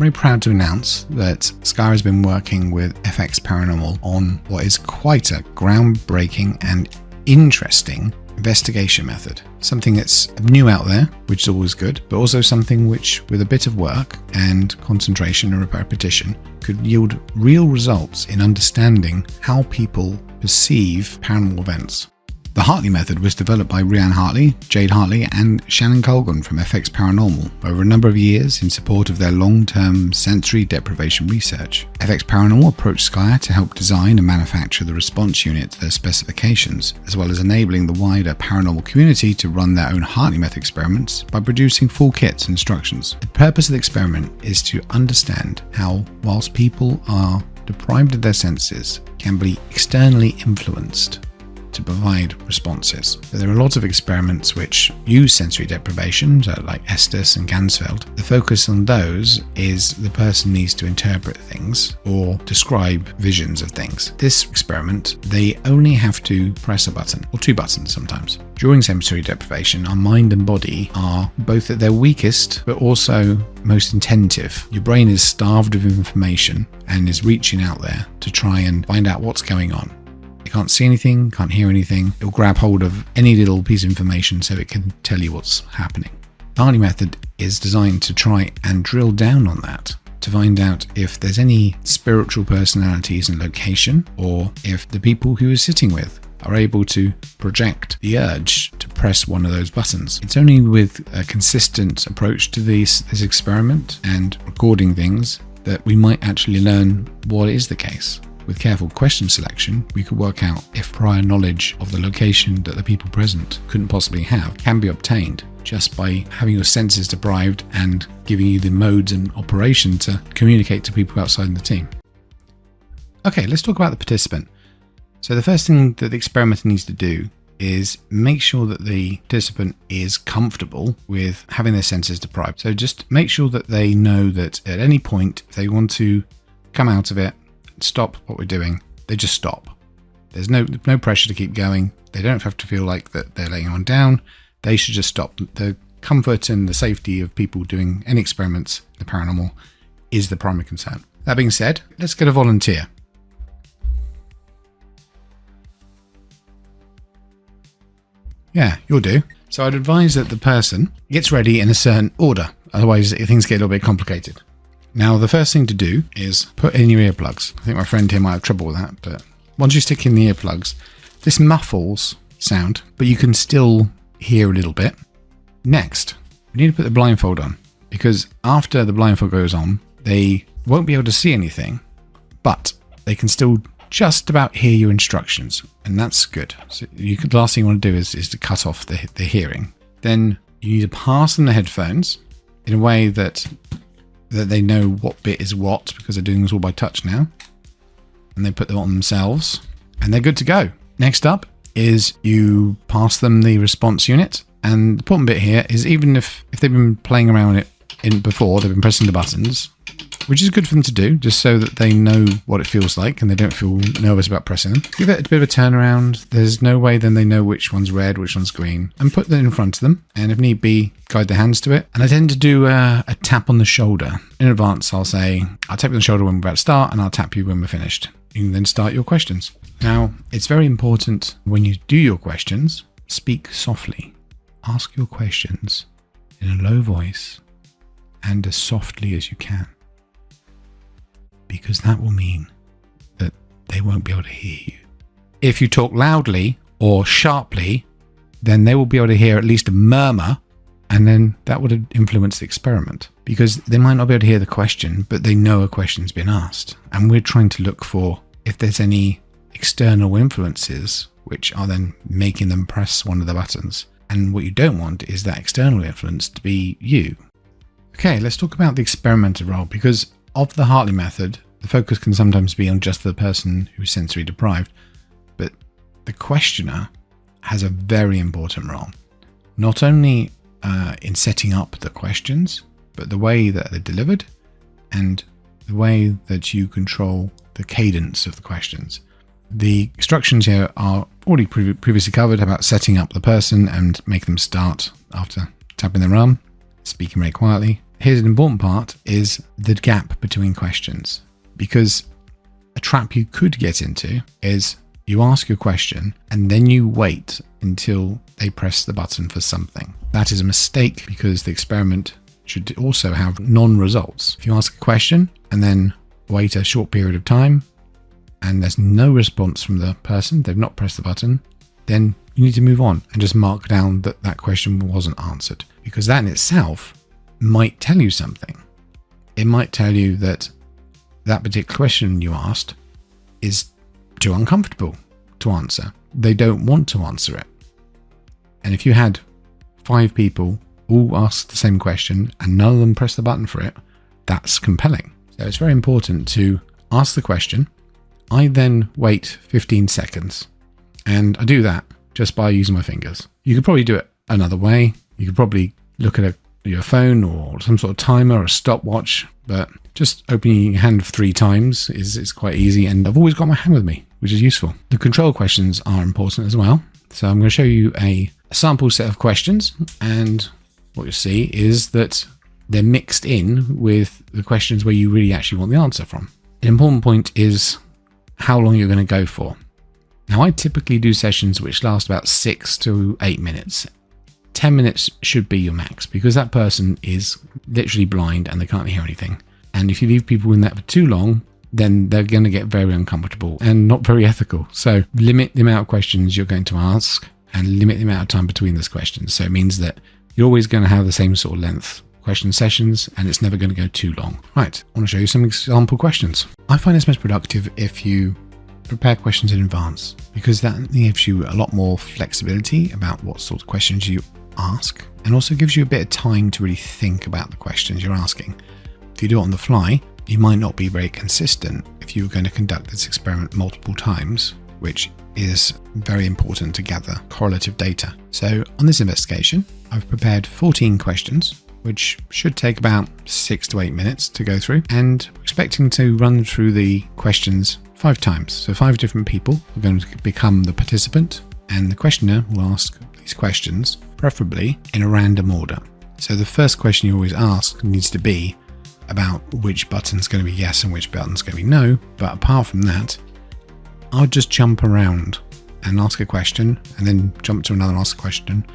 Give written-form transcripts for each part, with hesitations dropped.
very proud to announce that Sky has been working with FX Paranormal on what is quite a groundbreaking and interesting investigation method. Something that's new out there, which is always good, but also something which, with a bit of work and concentration and repetition, could yield real results in understanding how people perceive paranormal events. The Hartley Method was developed by Rhiannon Hartley, Jade Hartley and Shannon Colgan from FX Paranormal over a number of years in support of their long-term sensory deprivation research. FX Paranormal approached Skya to help design and manufacture the response unit to their specifications, as well as enabling the wider paranormal community to run their own Hartley Method experiments by producing full kits and instructions. The purpose of the experiment is to understand how, whilst people are deprived of their senses, can be externally influenced to provide responses. So there are lots of experiments which use sensory deprivation, so like Estes and Gansfeld. The focus on those is the person needs to interpret things or describe visions of things. This experiment, they only have to press a button, or two buttons sometimes. During sensory deprivation, our mind and body are both at their weakest, but also most attentive. Your brain is starved of information and is reaching out there to try and find out what's going on. You can't see anything, can't hear anything. It'll grab hold of any little piece of information so it can tell you what's happening. The Hartley Method is designed to try and drill down on that, to find out if there's any spiritual personalities in location, or if the people who you're sitting with are able to project the urge to press one of those buttons. It's only with a consistent approach to this experiment and recording things that we might actually learn what is the case. With careful question selection, we could work out if prior knowledge of the location that the people present couldn't possibly have can be obtained just by having your senses deprived and giving you the modes and operation to communicate to people outside the team. Okay, let's talk about the participant. So the first thing that the experimenter needs to do is make sure that the participant is comfortable with having their senses deprived. So just make sure that they know that at any point, if they want to come out of it, stop what we're doing, they just stop. There's no pressure to keep going. They don't have to feel like that they're laying on down. They should just stop. The comfort and the safety of people doing any experiments in the paranormal is the primary concern. That being said, let's get a volunteer. Yeah, you'll do. So I'd advise that the person gets ready in a certain order. Otherwise, things get a little bit complicated. Now, the first thing to do is put in your earplugs. I think my friend here might have trouble with that, but once you stick in the earplugs, this muffles sound, but you can still hear a little bit. Next, we need to put the blindfold on, because after the blindfold goes on, they won't be able to see anything, but they can still just about hear your instructions, and that's good. So the last thing you want to do is to cut off the hearing. Then you need to pass them the headphones in a way that they know what bit is what, because they're doing this all by touch now. And they put them on themselves and they're good to go. Next up is you pass them the response unit. And the important bit here is, even if they've been playing around it before, they've been pressing the buttons, which is good for them to do, just so that they know what it feels like and they don't feel nervous about pressing them. Give it a bit of a turnaround. There's no way then they know which one's red, which one's green, and put them in front of them. And if need be, guide their hands to it. And I tend to do a tap on the shoulder. In advance, I'll say, I'll tap you on the shoulder when we're about to start, and I'll tap you when we're finished. You can then start your questions. Now, it's very important when you do your questions, speak softly. Ask your questions in a low voice and as softly as you can, because that will mean that they won't be able to hear you. If you talk loudly or sharply, then they will be able to hear at least a murmur, and then that would influence the experiment, because they might not be able to hear the question, but they know a question's been asked. And we're trying to look for if there's any external influences which are then making them press one of the buttons. And what you don't want is that external influence to be you. Okay, let's talk about the experimenter role, because of the Hartley Method, the focus can sometimes be on just the person who's sensory deprived, but the questioner has a very important role, not only in setting up the questions, but the way that they're delivered and the way that you control the cadence of the questions. The instructions here are already previously covered about setting up the person and make them start after tapping their arm, speaking very quietly, here's an important part, is the gap between questions. Because a trap you could get into is you ask a question and then you wait until they press the button for something. That is a mistake because the experiment should also have non-results. If you ask a question and then wait a short period of time and there's no response from the person, they've not pressed the button, then you need to move on and just mark down that that question wasn't answered, because that in itself might tell you something. It might tell you that that particular question you asked is too uncomfortable to answer. They don't want to answer it. And if you had 5 people all ask the same question and none of them press the button for it, that's compelling. So it's very important to ask the question. I then wait 15 seconds, and I do that just by using my fingers. You could probably do it another way. You could probably look at your phone or some sort of timer or a stopwatch, but just opening your hand 3 times is quite easy, and I've always got my hand with me, which is useful. The control questions are important as well. So I'm going to show you a sample set of questions, and what you'll see is that they're mixed in with the questions where you really actually want the answer from. An important point is how long you're going to go for. Now, I typically do sessions which last about 6 to 8 minutes. 10 minutes should be your max, because that person is literally blind and they can't hear anything. And if you leave people in that for too long, then they're going to get very uncomfortable and not very ethical. So limit the amount of questions you're going to ask and limit the amount of time between those questions. So it means that you're always going to have the same sort of length question sessions, and it's never going to go too long. Right, I want to show you some example questions. I find it's most productive if you prepare questions in advance, because that gives you a lot more flexibility about what sort of questions you ask, and also gives you a bit of time to really think about the questions you're asking. If you do it on the fly, you might not be very consistent if you're going to conduct this experiment multiple times, which is very important to gather correlative data. So on this investigation, I've prepared 14 questions, which should take about 6 to 8 minutes to go through, and we're expecting to run through the questions 5 times. So 5 different people are going to become the participant, and the questioner will ask these questions, preferably in a random order. So the first question you always ask needs to be about which button's going to be yes and which button's going to be no. But apart from that, I'll just jump around and ask a question and then jump to another and ask a question.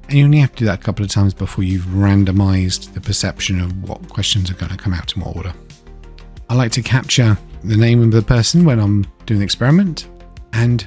And you only have to do that a couple of times before you've randomized the perception of what questions are going to come out in what order. I like to capture the name of the person when I'm doing the experiment. And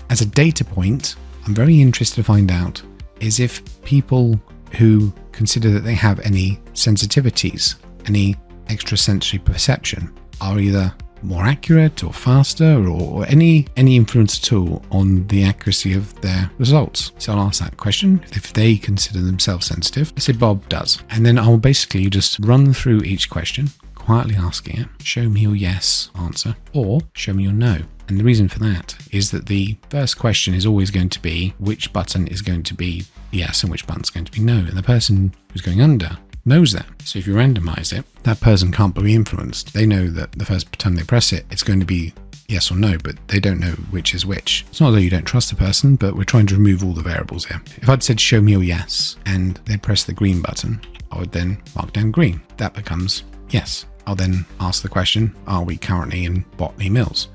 as a data point, I'm very interested to find out is if people who consider that they have any sensitivities, any extrasensory perception, are either more accurate or faster, or any influence at all on the accuracy of their results. So I'll ask that question if they consider themselves sensitive. Let's say Bob does. And then I'll basically just run through each question, quietly asking it, show me your yes answer, or show me your no. And the reason for that is that the first question is always going to be which button is going to be yes and which button is going to be no. And the person who's going under knows that. So if you randomize it, that person can't be influenced. They know that the first time they press it, it's going to be yes or no, but they don't know which is which. It's not that you don't trust the person, but we're trying to remove all the variables here. If I'd said show me your yes and they press the green button, I would then mark down green. That becomes yes. I'll then ask the question, are we currently in Botany Mills?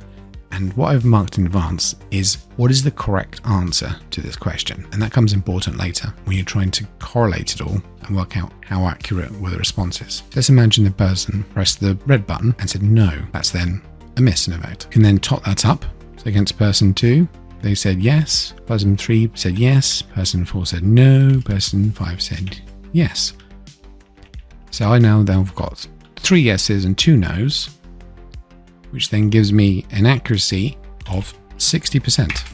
And what I've marked in advance is what is the correct answer to this question. And that comes important later when you're trying to correlate it all and work out how accurate were the responses. Let's imagine the person pressed the red button and said no. That's then a miss in effect. You can then top that up. So against person 2, they said yes. Person 3 said yes. Person 4 said no. Person 5 said yes. So I now then have got 3 yeses and 2 nos, which then gives me an accuracy of 60%.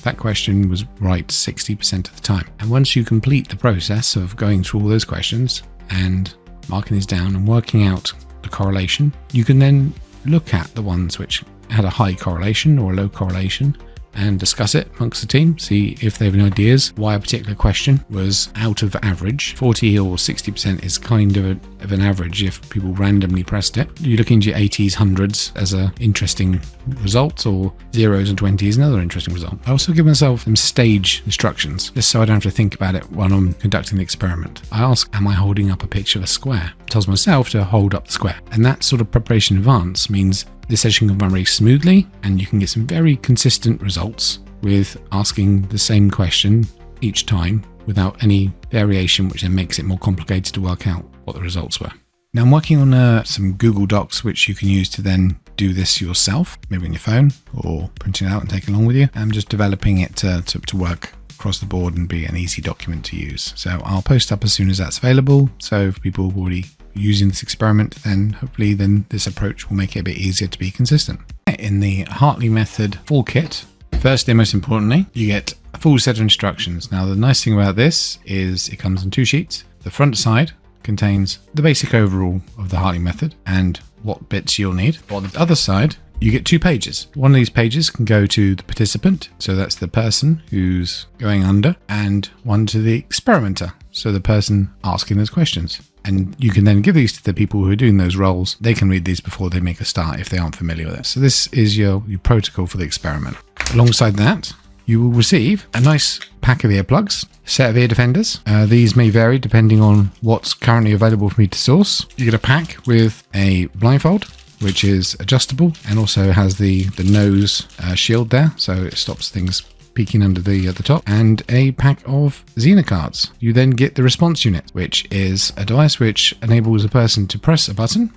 That question was right 60% of the time. And once you complete the process of going through all those questions and marking these down and working out the correlation, you can then look at the ones which had a high correlation or a low correlation and discuss it amongst the team, see if they have any ideas why a particular question was out of average. 40 or 60% is kind of an average if people randomly pressed it. You look into your 80s, 100s as an interesting result, or 0s and 20s another interesting result. I also give myself some stage instructions, just so I don't have to think about it while I'm conducting the experiment. I ask, am I holding up a picture of a square? It tells myself to hold up the square. And that sort of preparation in advance means this session can run very smoothly, and you can get some very consistent results with asking the same question each time without any variation, which then makes it more complicated to work out what the results were. Now I'm working on some Google Docs, which you can use to then do this yourself, maybe on your phone or print it out and take it along with you. I'm just developing it to work across the board and be an easy document to use. So I'll post up as soon as that's available. So if people have already using this experiment, then hopefully this approach will make it a bit easier to be consistent. In the Hartley Method full kit, firstly, most importantly, you get a full set of instructions. Now the nice thing about this is it comes in 2 sheets. The front side contains the basic overall of the Hartley Method and what bits you'll need. On the other side, you get 2 pages. One of these pages can go to the participant, so that's the person who's going under, and one to the experimenter, so the person asking those questions. And you can then give these to the people who are doing those roles. They can read these before they make a start if they aren't familiar with it. So this is your protocol for the experiment. Alongside that, you will receive a nice pack of earplugs, set of ear defenders. These may vary depending on what's currently available for me to source. You get a pack with a blindfold, which is adjustable and also has the nose shield there, so it stops things peeking under the top, and a pack of Xena cards. You then get the response unit, which is a device which enables a person to press a button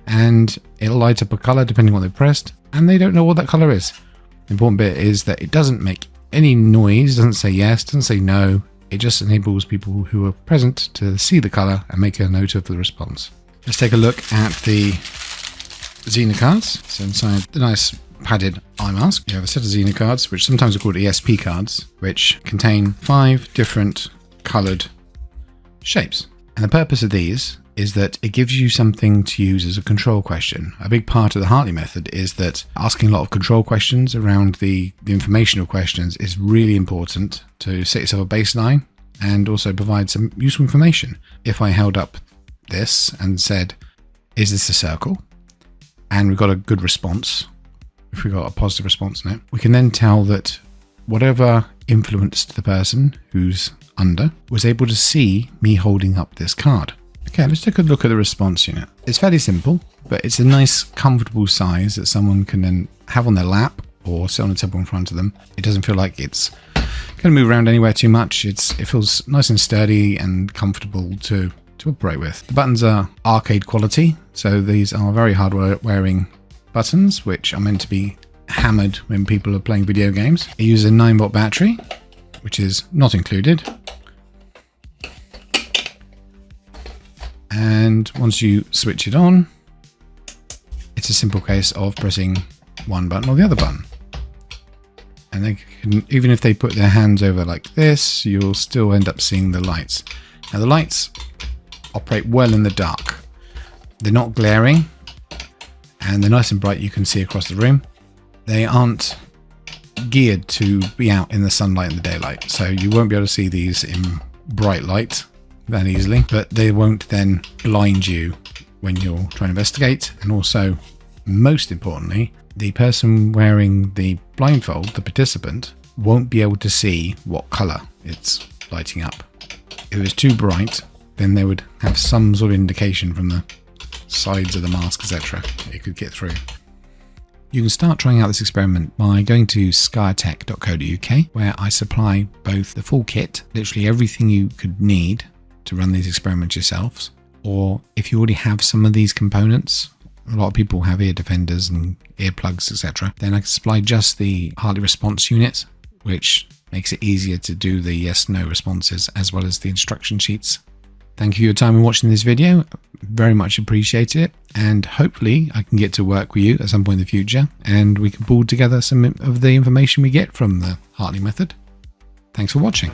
and it'll light up a color depending on what they've pressed, and they don't know what that color is. The important bit is that it doesn't make any noise, doesn't say yes, doesn't say no. It just enables people who are present to see the color and make a note of the response. Let's take a look at the Xena cards. So inside the nice padded eye mask, you have a set of Xena cards, which sometimes are called ESP cards, which contain 5 different coloured shapes. And the purpose of these is that it gives you something to use as a control question. A big part of the Hartley method is that asking a lot of control questions around the informational questions is really important to set yourself a baseline and also provide some useful information. If I held up this and said, is this a circle? And we got a good response, if we got a positive response on it, we can then tell that whatever influenced the person who's under was able to see me holding up this card. Okay, let's take a look at the response unit. It's fairly simple, but it's a nice comfortable size that someone can then have on their lap or sit on a table in front of them. It doesn't feel like it's going to move around anywhere too much. It feels nice and sturdy and comfortable to operate with. The buttons are arcade quality, so these are very hard wearing buttons, which are meant to be hammered when people are playing video games. It uses a 9-volt battery, which is not included. And once you switch it on, it's a simple case of pressing one button or the other button. And they can, even if they put their hands over like this, you'll still end up seeing the lights. Now the lights operate well in the dark. They're not glaring and they're nice and bright. You can see across the room. They aren't geared to be out in the sunlight and the daylight, so you won't be able to see these in bright light that easily, but they won't then blind you when you're trying to investigate. And also, most importantly, the person wearing the blindfold, the participant, won't be able to see what color it's lighting up. If it was too bright, then they would have some sort of indication from the sides of the mask, etc. It could get through. You can start trying out this experiment by going to skytech.co.uk, where I supply both the full kit, literally everything you could need to run these experiments yourselves, or if you already have some of these components, a lot of people have ear defenders and earplugs, etc., then I can supply just the Hartley response unit, which makes it easier to do the yes/no responses, as well as the instruction sheets. Thank you for your time in watching this video. Very much appreciate it, and hopefully I can get to work with you at some point in the future and we can pull together some of the information we get from the Hartley method. Thanks for watching.